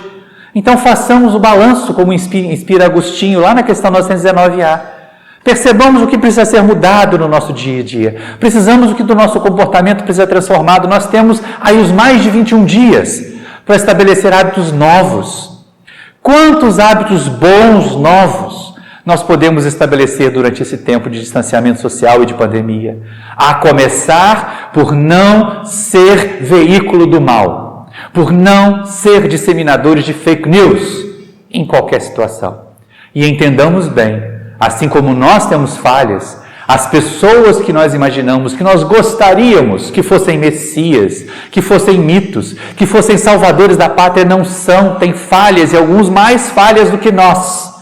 Então façamos o balanço, como inspira Agostinho, lá na questão 919A. Percebamos o que precisa ser mudado no nosso dia a dia. Precisamos do que do nosso comportamento precisa ser transformado. Nós temos aí os mais de 21 dias para estabelecer hábitos novos. Quantos hábitos bons novos nós podemos estabelecer durante esse tempo de distanciamento social e de pandemia? A começar por não ser veículo do mal, por não ser disseminadores de fake news em qualquer situação. E entendamos bem, assim como nós temos falhas, as pessoas que nós imaginamos, que nós gostaríamos que fossem messias, que fossem mitos, que fossem salvadores da pátria, não são, têm falhas e alguns mais falhas do que nós.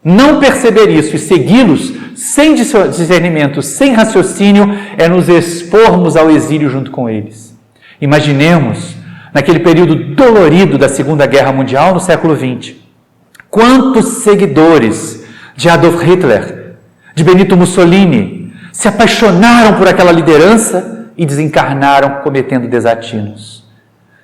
Não perceber isso e segui-los sem discernimento, sem raciocínio, é nos expormos ao exílio junto com eles. Imaginemos, naquele período dolorido da Segunda Guerra Mundial, no século XX, quantos seguidores de Adolf Hitler, de Benito Mussolini, se apaixonaram por aquela liderança e desencarnaram cometendo desatinos.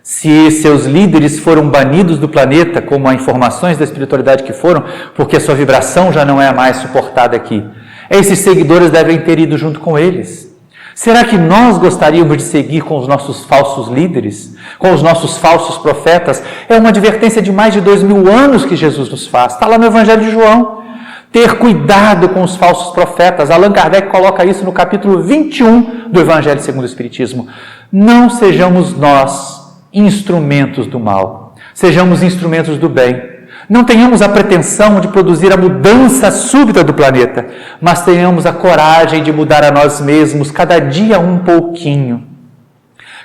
Se seus líderes foram banidos do planeta, como há informações da espiritualidade que foram, porque a sua vibração já não é a mais suportada aqui, esses seguidores devem ter ido junto com eles. Será que nós gostaríamos de seguir com os nossos falsos líderes, com os nossos falsos profetas? É uma advertência de mais de 2000 anos que Jesus nos faz. Está lá no Evangelho de João. Ter cuidado com os falsos profetas. Allan Kardec coloca isso no capítulo 21 do Evangelho segundo o Espiritismo. Não sejamos nós instrumentos do mal. Sejamos instrumentos do bem. Não tenhamos a pretensão de produzir a mudança súbita do planeta, mas tenhamos a coragem de mudar a nós mesmos cada dia um pouquinho.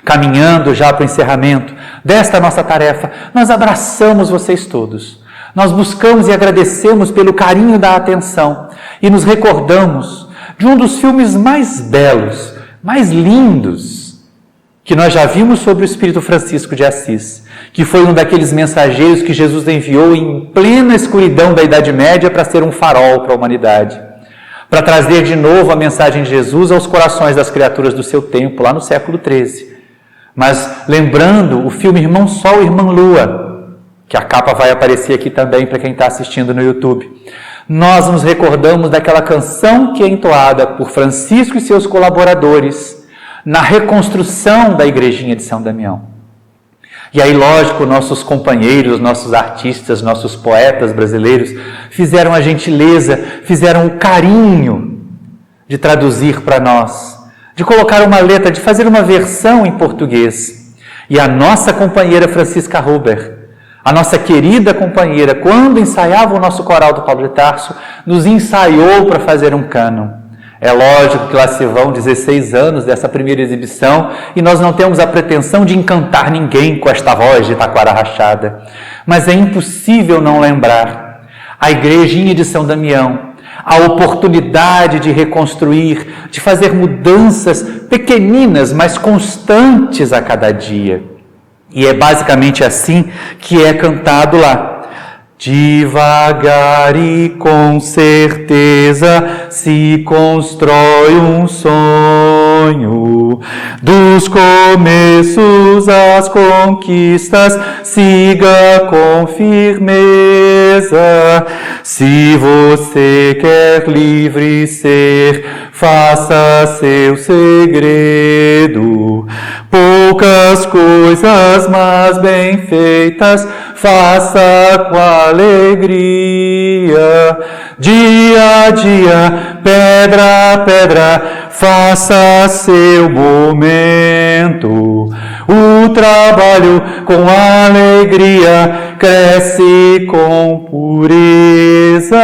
Caminhando já para o encerramento desta nossa tarefa, nós abraçamos vocês todos. Nós buscamos e agradecemos pelo carinho da atenção e nos recordamos de um dos filmes mais belos, mais lindos, que nós já vimos sobre o Espírito Francisco de Assis, que foi um daqueles mensageiros que Jesus enviou em plena escuridão da Idade Média para ser um farol para a humanidade, para trazer de novo a mensagem de Jesus aos corações das criaturas do seu tempo, lá no século XIII. Mas lembrando o filme Irmão Sol e Irmã Lua, que a capa vai aparecer aqui também para quem está assistindo no YouTube. Nós nos recordamos daquela canção que é entoada por Francisco e seus colaboradores na reconstrução da igrejinha de São Damião. E aí, lógico, nossos companheiros, nossos artistas, nossos poetas brasileiros fizeram a gentileza, fizeram o carinho de traduzir para nós, de colocar uma letra, de fazer uma versão em português. E a nossa companheira Francisca Huber, a nossa querida companheira, quando ensaiava o nosso coral do Paulo de Tarso, nos ensaiou para fazer um cânon. É lógico que lá se vão 16 anos dessa primeira exibição e nós não temos a pretensão de encantar ninguém com esta voz de taquara rachada. Mas é impossível não lembrar a igrejinha de São Damião, a oportunidade de reconstruir, de fazer mudanças pequeninas, mas constantes a cada dia. E é basicamente assim que é cantado lá. Devagar e com certeza se constrói um sonho. Dos começos às conquistas, siga com firmeza. Se você quer livre ser, faça seu segredo. Poucas coisas, mas bem feitas, faça com alegria. Dia a dia, pedra a pedra, faça seu momento. O trabalho com alegria cresce com pureza.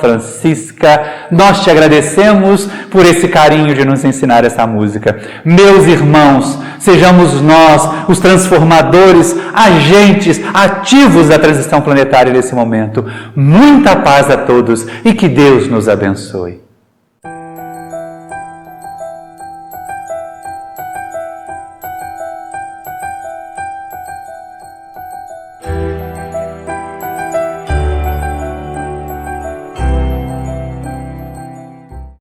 Francisca, nós te agradecemos por esse carinho de nos ensinar essa música. Meus irmãos, sejamos nós os transformadores, agentes ativos da transição planetária nesse momento. Muita paz a todos e que Deus nos abençoe.